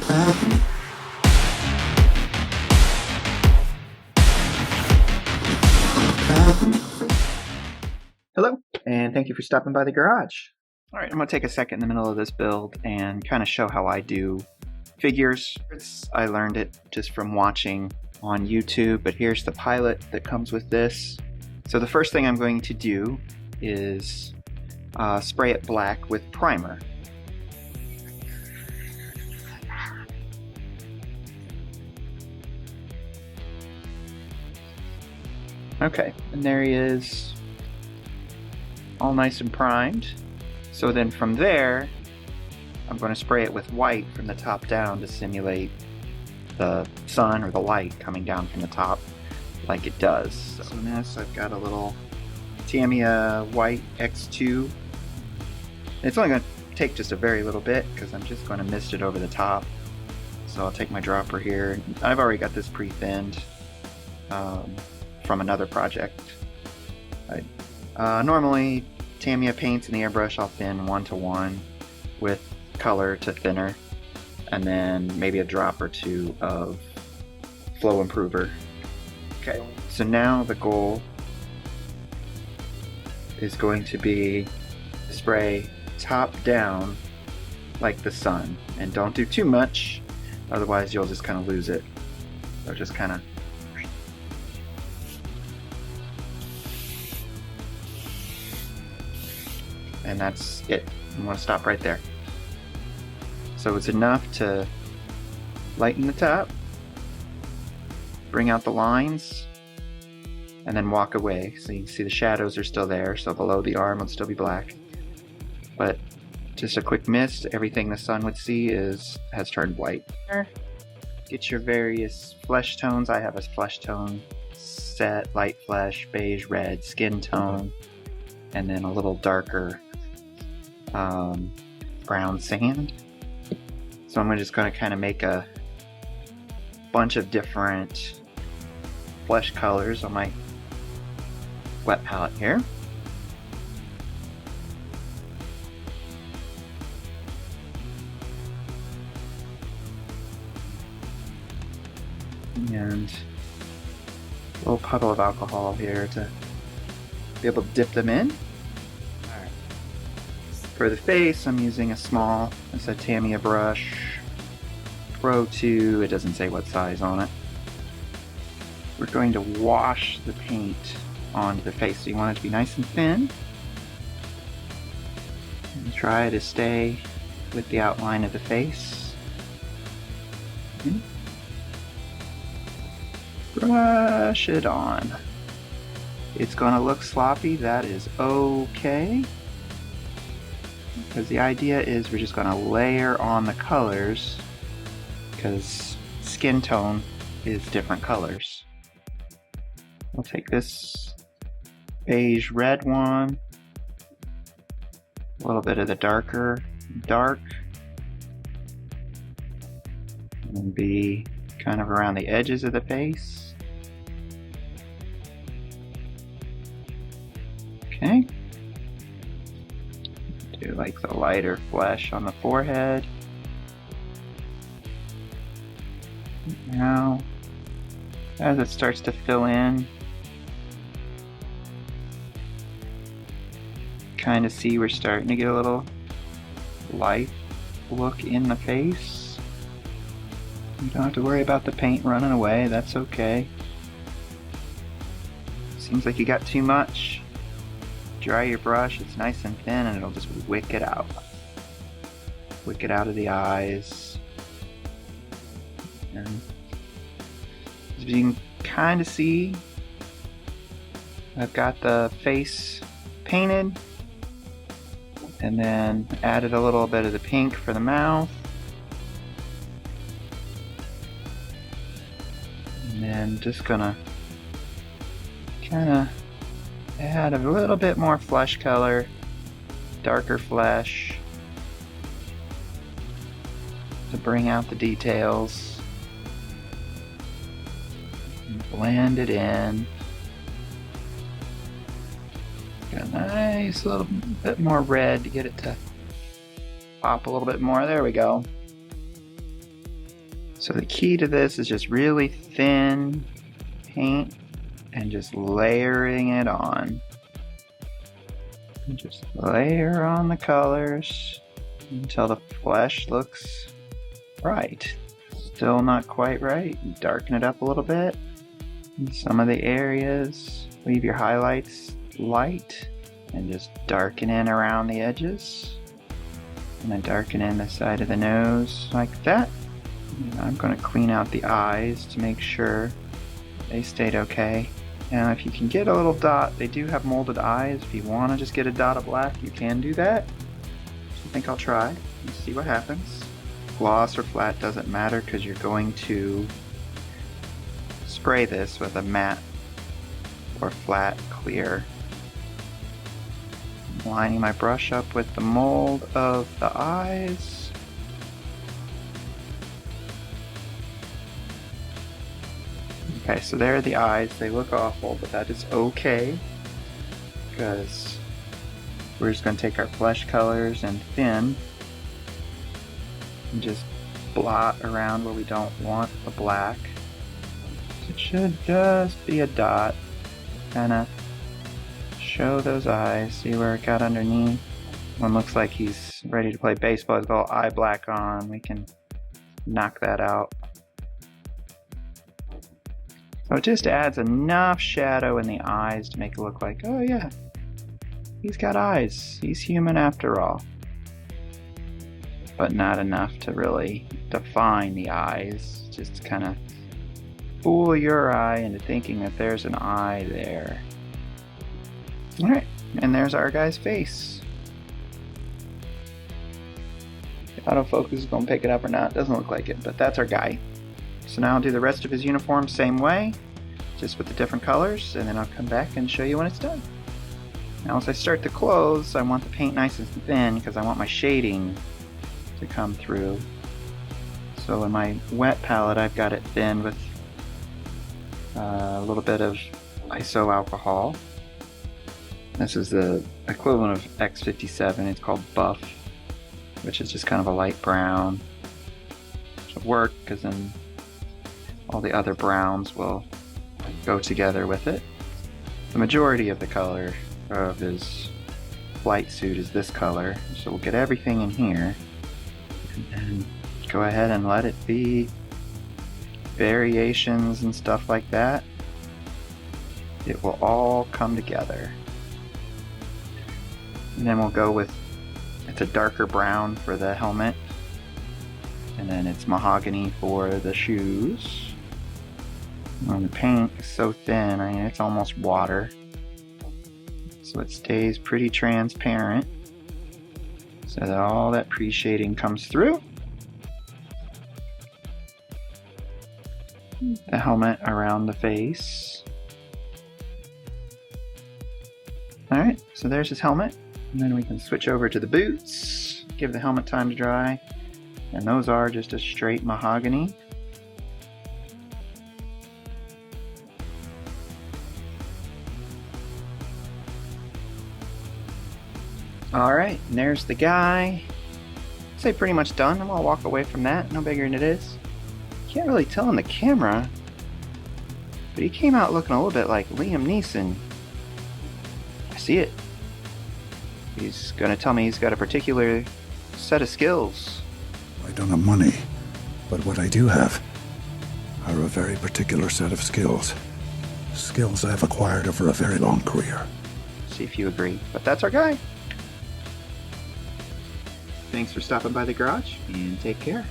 Hello, and thank you for stopping by the garage. Alright, I'm going to take a second in the middle of this build and kind of show how I do figures. I learned it just from watching on YouTube, but here's the pilot that comes with this. So the first thing I'm going to do is spray it black with primer. Okay, and there he is, all nice and primed. So then from there, I'm going to spray it with white from the top down to simulate the sun or the light coming down from the top like it does. So in this, I've got a little Tamiya white X2. It's only going to take just a very little bit because I'm just going to mist it over the top. So I'll take my dropper here. I've already got this pre-thinned from another project. Normally Tamiya paints in the airbrush I'll thin 1:1 with color to thinner, and then maybe a drop or two of flow improver. Okay, so now the goal is going to be to spray top down like the sun, and don't do too much, otherwise you'll just kind of lose it. So just kind of and that's it. I'm going to stop right there. So it's enough to lighten the top, bring out the lines, and then walk away. So you can see the shadows are still there, so below the arm will still be black. But just a quick mist, everything the sun would see has turned white. Get your various flesh tones. I have a flesh tone set, light flesh, beige, red, skin tone, and then a little darker brown sand. So I'm just going to kind of make a bunch of different flesh colors on my wet palette here. And a little puddle of alcohol here to be able to dip them in. For the face, I'm using a small, it's a Tamiya brush, Pro 2, it doesn't say what size on it. We're going to wash the paint onto the face, so you want it to be nice and thin. And try to stay with the outline of the face. Okay. Brush it on. It's going to look sloppy, that is okay. Because the idea is we're just going to layer on the colors, because skin tone is different colors. We'll take this beige red one, a little bit of the darker dark, and be kind of around the edges of the face. Okay. Do like the lighter flesh on the forehead. Now, as it starts to fill in, kind of see we're starting to get a little life look in the face. You don't have to worry about the paint running away, that's okay. Seems like you got too much. Dry your brush, it's nice and thin, and it'll just wick it out. Wick it out of the eyes. And as you can kind of see, I've got the face painted, and then added a little bit of the pink for the mouth. And then just gonna kind of add a little bit more flesh color, darker flesh, to bring out the details. And blend it in. Got a nice little bit more red to get it to pop a little bit more. There we go. So the key to this is just really thin paint and just layering it on. And just layer on the colors until the flesh looks right. Still not quite right. Darken it up a little bit. In some of the areas, leave your highlights light and just darken in around the edges. And then darken in the side of the nose like that. And I'm going to clean out the eyes to make sure they stayed okay. Now if you can get a little dot, they do have molded eyes. If you want to just get a dot of black, you can do that. I think I'll try and see what happens. Gloss or flat doesn't matter because you're going to spray this with a matte or flat clear. I'm lining my brush up with the mold of the eyes. Okay, so there are the eyes. They look awful, but that is okay because we're just going to take our flesh colors and thin and just blot around where we don't want the black. So it should just be a dot. Kind of show those eyes, see where it got underneath. One looks like he's ready to play baseball. He's got eye black on. We can knock that out. So it just adds enough shadow in the eyes to make it look like, oh yeah, he's got eyes. He's human after all. But not enough to really define the eyes. Just kind of fool your eye into thinking that there's an eye there. Alright, and there's our guy's face. The autofocus is going to pick it up or not. Doesn't look like it, but that's our guy. So now I'll do the rest of his uniform same way, just with the different colors, and then I'll come back and show you when it's done. Now as I start the clothes, I want the paint nice and thin because I want my shading to come through. So in my wet palette, I've got it thin with a little bit of iso alcohol. This is the equivalent of X57. It's called Buff, which is just kind of a light brown. Which will work because then all the other browns will go together with it. The majority of the color of his flight suit is this color, so we'll get everything in here and then go ahead and let it be variations and stuff like that. It will all come together. And then we'll go with, it's a darker brown for the helmet, and then it's mahogany for the shoes. And the paint is so thin, I mean it's almost water, so it stays pretty transparent so that all that pre-shading comes through. The helmet around the face. Alright, so there's his helmet, and then we can switch over to the boots, give the helmet time to dry, and those are just a straight mahogany. Alright, and there's the guy. I'd say pretty much done. I'm gonna walk away from that, no bigger than it is. Can't really tell on the camera, but he came out looking a little bit like Liam Neeson. I see it. He's gonna tell me he's got a particular set of skills. I don't have money, but what I do have are a very particular set of skills. Skills I've acquired over a very long career. See if you agree, but that's our guy. Thanks for stopping by the garage, and take care.